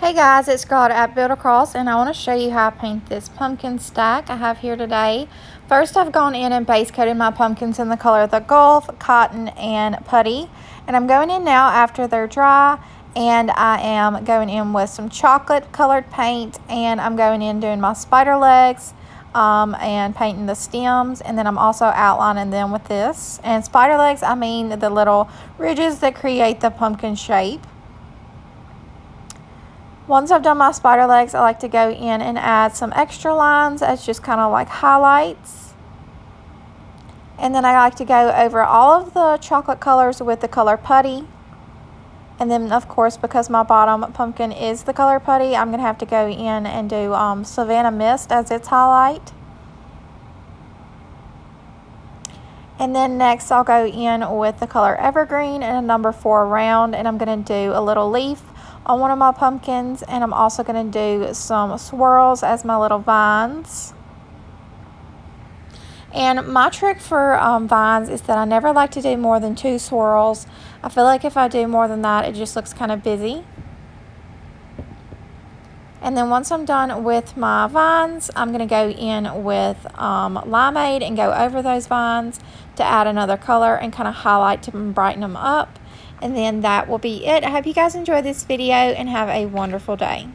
Hey guys, it's Scott at Build Across, and I want to show you how I paint this pumpkin stack I have here today. First, I've gone in and base coated my pumpkins in the color of the Gulf, Cotton, and Putty. And I'm going in now after they're dry, and I am going in with some chocolate colored paint, and I'm going in doing my spider legs and painting the stems, and then I'm also outlining them with this. And spider legs, I mean the little ridges that create the pumpkin shape. Once I've done my spider legs, I like to go in and add some extra lines as just kind of like highlights. And then I like to go over all of the chocolate colors with the color Putty. And then, of course, because my bottom pumpkin is the color Putty, I'm going to have to go in and do Savannah Mist as its highlight. And then next I'll go in with the color Evergreen and a number 4 round, and I'm going to do a little leaf on one of my pumpkins, and I'm also going to do some swirls as my little vines. And my trick for vines is that I never like to do more than 2 swirls. I feel like if I do more than that, it just looks kind of busy. And then once I'm done with my vines, I'm going to go in with limeade and go over those vines to add another color and kind of highlight to brighten them up. And then that will be it. I hope you guys enjoyed this video and have a wonderful day.